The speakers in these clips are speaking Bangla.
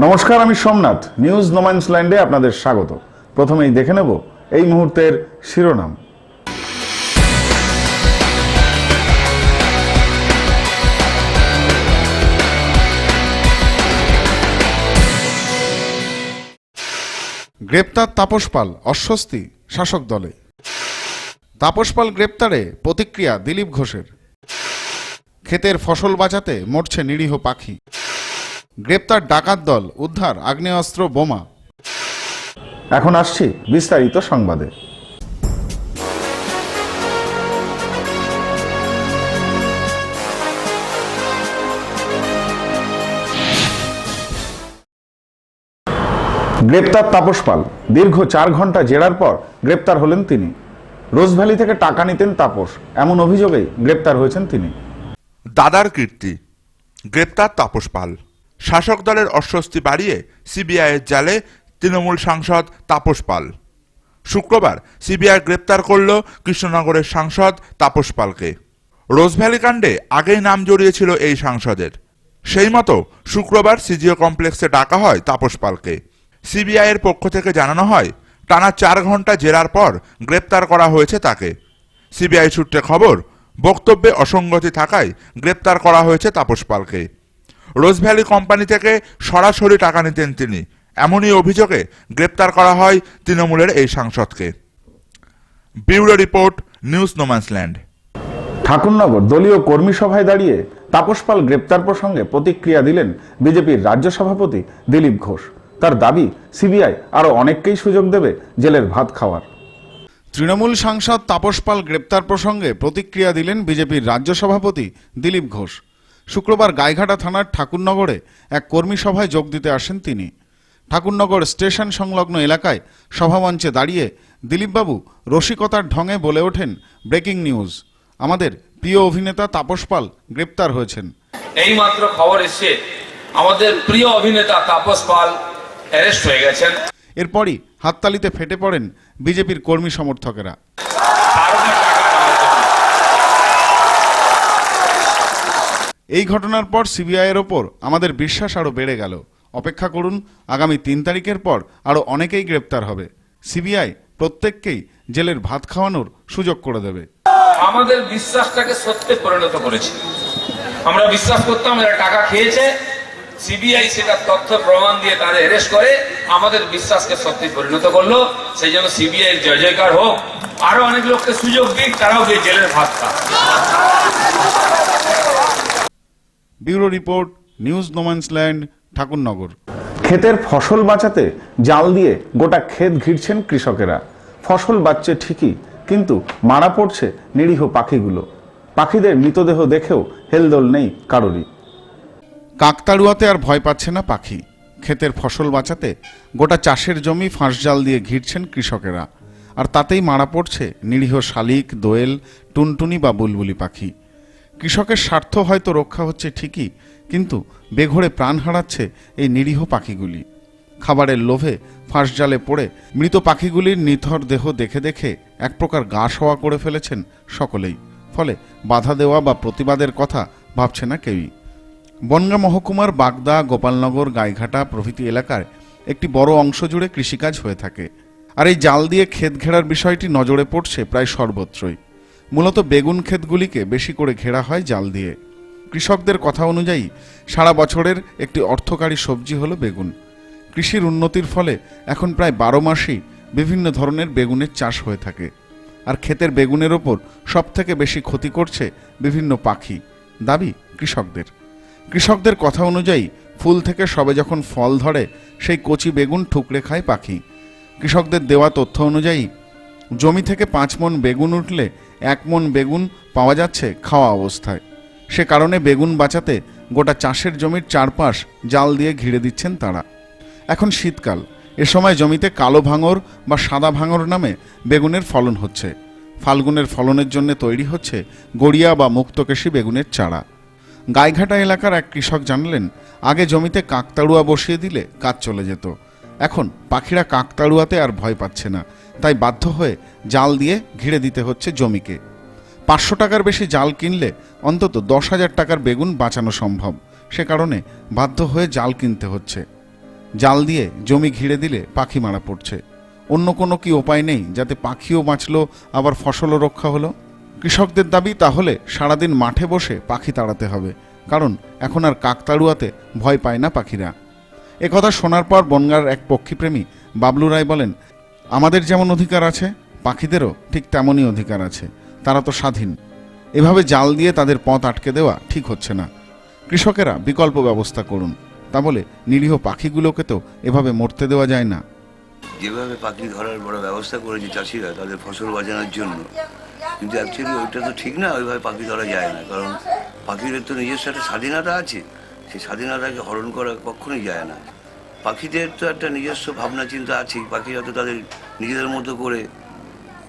নমস্কার, আমি সোমনাথ। নিউজ নোম্যান্সল্যান্ডে আপনাদের স্বাগত। প্রথমেই দেখে নেব এই মুহূর্তের শিরোনাম। গ্রেপ্তার তাপস পাল, অস্বস্তি শাসক দলে। তাপস পাল গ্রেপ্তারে প্রতিক্রিয়া দিলীপ ঘোষের। ক্ষেতের ফসল বাঁচাতে মরছে নিরীহ পাখি। গ্রেপ্তার ডাকাত দল, উদ্ধার আগ্নেয়াস্ত্র, বোমা। এখন আসছি বিস্তারিত সংবাদে। গ্রেপ্তার তাপস পাল। দীর্ঘ 4 ঘন্টা জেরার পর গ্রেপ্তার হলেন তিনি। রোজভ্যালি থেকে টাকা নিতেন তাপস, এমন অভিযোগেই গ্রেপ্তার হয়েছেন তিনি। দাদার কীর্তি। গ্রেপ্তার তাপস পাল। শাসক দলের অস্বস্তি বাড়িয়ে সিবিআইয়ের জালে তৃণমূল সাংসদ তাপস পাল। শুক্রবার সিবিআই গ্রেপ্তার করল কৃষ্ণনগরের সাংসদ তাপস পালকে। রোজভ্যালি কাণ্ডে আগেই নাম জড়িয়েছিল এই সাংসদের। সেই মতো শুক্রবার সিজিও কমপ্লেক্সে ডাকা হয় তাপস পালকে। সিবিআইয়ের পক্ষ থেকে জানানো হয়, টানা 4 ঘন্টা জেরার পর গ্রেপ্তার করা হয়েছে তাকে। সিবিআই সূত্রে খবর, বক্তব্যে অসঙ্গতি থাকায় গ্রেপ্তার করা হয়েছে তাপস পালকে। রোজভ্যালি কোম্পানি থেকে সরাসরি টাকা নিতেন তিনি, এমনই অভিযোগে গ্রেপ্তার করা হয় তৃণমূলের এই সাংসদকে। Bureau report, news no man's land. Thakurnagar দলীয় কর্মী সভায় দাঁড়িয়ে তাপস পাল গ্রেপ্তার প্রসঙ্গে প্রতিক্রিয়া দিলেন বিজেপির রাজ্য সভাপতি দিলীপ ঘোষ। তার দাবি, সিবিআই আরো অনেককেই সুযোগ দেবে জেলের ভাত খাওয়ার। তৃণমূল সাংসদ তাপস পাল গ্রেপ্তার প্রসঙ্গে প্রতিক্রিয়া দিলেন বিজেপির রাজ্য সভাপতি দিলীপ ঘোষ। শুক্রবার গাইঘাটা থানার ঠাকুরনগরে এক কর্মী সভায় যোগ দিতে আসেন তিনি। ঠাকুরনগর স্টেশন সংলগ্ন এলাকায় সভামঞ্চে দাঁড়িয়ে দিলীপবাবু রসিকতার ঢঙে বলে ওঠেন, ব্রেকিং নিউজ, আমাদের প্রিয় অভিনেতা তাপস পাল গ্রেপ্তার হয়েছেন। এই মাত্র খবর এসেছে, আমাদের প্রিয় অভিনেতা তাপস পাল অ্যারেস্ট হয়ে গেছেন। এরপরই হাততালিতে ফেটে পড়েন বিজেপির কর্মী সমর্থকেরা। এই ঘটনার পর সিবিআইয়ের ওপর আমাদের বিশ্বাস আরো বেড়ে গেল। অপেক্ষা করুন, আগামী 3 তারিখের পর আরো অনেকেই গ্রেপ্তার হবে। সিবিআই প্রত্যেককেই জেলের ভাত খাওয়ানোর সুযোগ করে দেবে। আমাদের বিশ্বাসটাকে সত্যে পরিণত করেছে। আমরা বিশ্বাস করতাম এরা টাকা খেয়েছে, সিবিআই সেটা তথ্য প্রমাণ দিয়ে তাদের অ্যারেস্ট করে আমাদের বিশ্বাসকে সত্যি পরিণত করলো। সেই জন্য সিবিআই এর জয় জয়কার হোক, আরো অনেক লোককে সুযোগ দিক, তারাও গিয়ে জেলের ভাত খায়। Bureau report, news no man's land, Thakurnagar. ক্ষেতের ফসল বাঁচাতে জাল দিয়ে গোটা ক্ষেত ঘিরছেন কৃষকেরা। ফসল বাঁচছে ঠিকই, কিন্তু মারা পড়ছে নিরীহ পাখিগুলো। পাখিদের মৃতদেহ দেখেও হেলদোল নেই কারোরই। কাকতাড়ুয়াতে আর ভয় পাচ্ছে না পাখি। ক্ষেতের ফসল বাঁচাতে গোটা চাষের জমি ফাঁস জাল দিয়ে ঘিরছেন কৃষকেরা, আর তাতেই মারা পড়ছে নিরীহ শালিক, দোয়েল, টুনটুনি বা বুলবুলি পাখি। কৃষকের স্বার্থ হয়তো রক্ষা হচ্ছে ঠিকই, কিন্তু বেঘোরে প্রাণ হারাচ্ছে এই নিরীহ পাখিগুলি। খাবারের লোভে ফাঁস জালে পড়ে মৃত পাখিগুলির নিথর দেহ দেখে দেখে এক প্রকার গা সওয়া করে ফেলেছেন সকলেই। ফলে বাধা দেওয়া বা প্রতিবাদের কথা ভাবছে না কেউই। বনগাঁ মহকুমার বাগদা, গোপালনগর, গাইঘাটা প্রভৃতি এলাকার একটি বড় অংশ জুড়ে কৃষিকাজ হয়ে থাকে। আর এই জাল দিয়ে ক্ষেত ঘেরার বিষয়টি নজরে পড়ছে প্রায় সর্বত্রই। মূলত বেগুন ক্ষেতগুলিকে বেশি করে ঘেরা হয় জাল দিয়ে। কৃষকদের কথা অনুযায়ী সারা বছরের একটি অর্থকারী সবজি হলো বেগুন। কৃষির উন্নতির ফলে এখন প্রায় 12 মাসেই বিভিন্ন ধরনের বেগুনের চাষ হয়ে থাকে। আর ক্ষেতের বেগুনের ওপর সবথেকে বেশি ক্ষতি করছে বিভিন্ন পাখি, দাবি কৃষকদের কথা অনুযায়ী ফুল থেকে সবে যখন ফল ধরে সেই কচি বেগুন ঠুকরে খায় পাখি। কৃষকদের দেওয়া তথ্য অনুযায়ী জমি থেকে 5 মণ বেগুন উঠলে 1 মণ বেগুন পাওয়া যাচ্ছে খাওয়া অবস্থায়। সে কারণে বেগুন বাঁচাতে গোটা চাষের জমির চারপাশ জাল দিয়ে ঘিরে দিচ্ছেন তারা। এখন শীতকাল, এ সময় জমিতে কালো ভাঙর বা সাদা ভাঙর নামে বেগুনের ফলন হচ্ছে। ফাল্গুনের ফলনের জন্য তৈরি হচ্ছে গড়িয়া বা মুক্তকেশী বেগুনের চারা। গাইঘাটা এলাকার এক কৃষক জানালেন, আগে জমিতে কাকতাড়ুয়া বসিয়ে দিলে কাজ চলে যেত। এখন পাখিরা কাকতাড়ুয়াতে আর ভয় পাচ্ছে না, তাই বাধ্য হয়ে জাল দিয়ে ঘিরে দিতে হচ্ছে জমিকে। 500 টাকার বেশি জাল কিনলে অন্তত 10,000 টাকার বেগুন বাঁচানো সম্ভব। সে কারণে বাধ্য হয়ে জাল কিনতে হচ্ছে। জাল দিয়ে জমি ঘিরে দিলে পাখি মারা পড়ছে। অন্য কোনো কি উপায় নেই যাতে পাখিও বাঁচলো আবার ফসলও রক্ষা হলো? কৃষকদের দাবি তাহলে সারাদিন মাঠে বসে পাখি তাড়াতে হবে, কারণ এখন আর কাকতাড়ুয়াতে ভয় পায় না পাখিরা। একথা শোনার পর বনগাঁর এক পক্ষীপ্রেমী বাবলু রায় বলেন, আমাদের যেমন অধিকার আছে পাখিদেরও ঠিক তেমনই অধিকার আছে, তারা তো স্বাধীন। এভাবে জাল দিয়ে তাদের পথ আটকে দেওয়া ঠিক হচ্ছে না। কৃষকেরা বিকল্প ব্যবস্থা করুন, তা বলে নিরীহ পাখিগুলোকে তো এভাবে মরতে দেওয়া যায় না। যেভাবে পাখি ধরার বড় ব্যবস্থা করেছে চাষিরা তাদের ফসল বাঁচানোর জন্য, কিন্তু অ্যাকচুয়ালি ওইটা তো ঠিক না, ওইভাবে পাখি ধরা যায় না। কারণ পাখিদের তো নিজস্ব একটা স্বাধীনতা আছে, সেই স্বাধীনতাকে হরণ করা কখনোই যায় না। পাখিদের তো একটা নিজস্ব ভাবনা চিন্তা আছেই, পাখিরা তো তাদের নিজেদের মতো করে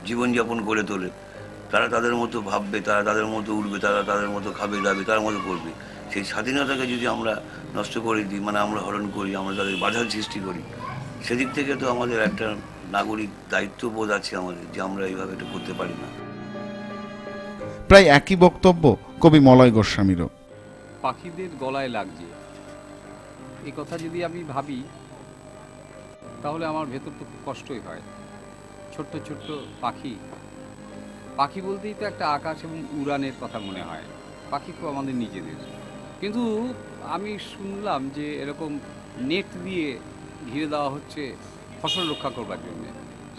জীবনযাপন করে তোলে, তারা তাদের মতো ভাববে, তারা তাদের মতো উঠবে, তারা তাদের মতো খাবে দাবে, তার মতো করবে। সেই স্বাধীনতাকে যদি আমরা নষ্ট করে দিই, মানে আমরা হরণ করি, আমরা তাদের বাধার সৃষ্টি করি, সেদিক থেকে তো আমাদের একটা নাগরিক দায়িত্ববোধ আছে আমাদের, যে আমরা এইভাবে এটা করতে পারি না। প্রায় একই বক্তব্য কবি মলয় গোস্বামীরও। পাখিদের গলায় লাগছে এই কথা যদি আমি ভাবি তাহলে আমার ভেতর তো খুব কষ্টই হয়। ছোট্ট ছোট্ট পাখি, পাখি বলতেই তো একটা আকাশ এবং উড়ানের কথা মনে হয়। পাখি তো আমাদের নিজেদের, কিন্তু আমি শুনলাম যে এরকম নেট দিয়ে ঘিরে দেওয়া হচ্ছে ফসল রক্ষা করবার জন্য।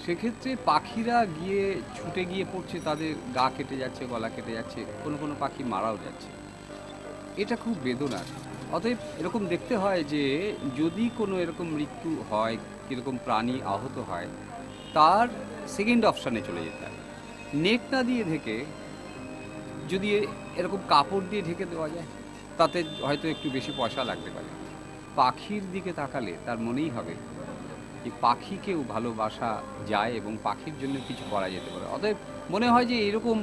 সেক্ষেত্রে পাখিরা গিয়ে ছুটে গিয়ে পড়ছে, তাদের গা কেটে যাচ্ছে, গলা কেটে যাচ্ছে, কোনো কোনো পাখি মারাও যাচ্ছে। এটা খুব বেদনার। অতএব এরকম দেখতে হয় যে যদি কোনো এরকম মৃত্যু হয়, কীরকম প্রাণী আহত হয়, তার সেকেন্ড অপশানে চলে যেতে হয়। নেট না দিয়ে ঢেকে যদি এরকম কাপড় দিয়ে ঢেকে দেওয়া যায়, তাতে হয়তো একটু বেশি পয়সা লাগতে পারে। পাখির দিকে তাকালে তার মনেই হবে যে পাখিকেও ভালোবাসা যায় এবং পাখির জন্য কিছু করা যেতে পারে। অতএব মনে হয় যে এরকম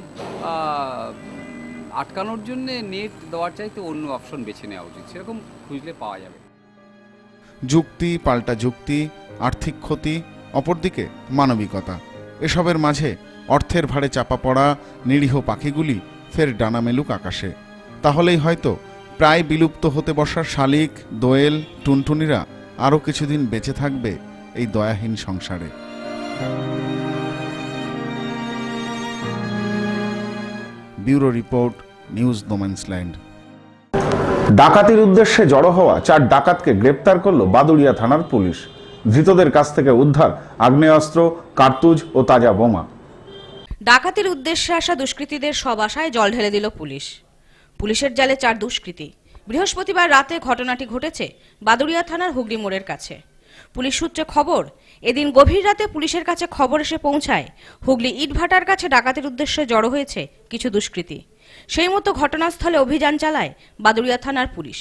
আটকানোর জন্য নেট দেওয়ার চাইতে অন্য অপশন বেছে নেওয়া উচিত, সেরকম খুঁজলে পাওয়া যাবে। যুক্তি পাল্টা যুক্তি, আর্থিক ক্ষতি, অপরদিকে মানবিকতা, এসবের মাঝে অর্থের ভারে চাপা পড়া নিরীহ পাখিগুলি ফের ডানা মেলুক আকাশে। তাহলেই হয়তো প্রায় বিলুপ্ত হতে বসা শালিক, দোয়েল, টুনটুনিরা আরও কিছুদিন বেঁচে থাকবে এই দয়াহীন সংসারে। Bureau report, news no man's land. ডাকাতির উদ্দেশ্যে জড়ো হওয়া 4 ডাকাতকে গ্রেপ্তার করল বাদুড়িয়া থানার পুলিশ। ধৃতদের কাছ থেকে উদ্ধার আগ্নেয়াস্ত্র, কার্তুজ ও তাজা বোমা। ডাকাতির উদ্দেশ্যে আসা দুষ্কৃতীদের সব আশায় জল ঢেলে দিল পুলিশ। পুলিশের জালে 4 দুষ্কৃতী। বৃহস্পতিবার রাতে ঘটনাটি ঘটেছে বাদুড়িয়া থানার হুগলি মোড়ের কাছে। পুলিশ সূত্রে খবর, এদিন গভীর রাতে পুলিশের কাছে খবর এসে পৌঁছায় হুগলি ইটভাটার কাছে ডাকাতির উদ্দেশ্যে জড়ো হয়েছে কিছু দুষ্কৃতী। সেই মতো ঘটনাস্থলে অভিযান চালায় বাদুড়িয়া থানার পুলিশ।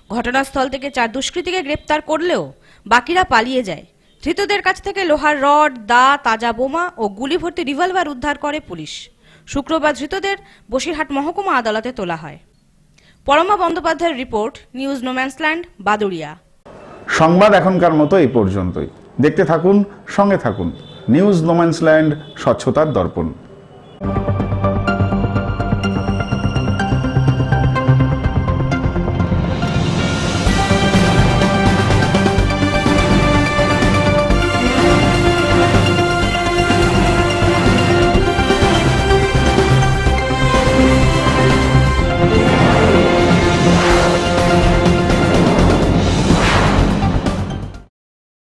ঘটনাস্থল থেকে 4 দুষ্কৃতীকে গ্রেপ্তার করলেও বাকিরা পালিয়ে যায়। ধৃতদের কাছ থেকে লোহার রড, দা, তাজা বোমা ও গুলি ভর্তি রিভলভার উদ্ধার করে পুলিশ। শুক্রবার ধৃতদের বসিরহাট মহকুমা আদালতে তোলা হয়। পরমা বন্দ্যোপাধ্যায়ের রিপোর্ট, নিউজ নোম্যান্সল্যান্ড, বাদুড়িয়া। সংবাদ এখনকার মতো এই পর্যন্তই। দেখতে থাকুন, সঙ্গে থাকুন। নিউজ নোম্যান্সল্যান্ড, স্বচ্ছতার দর্পণ।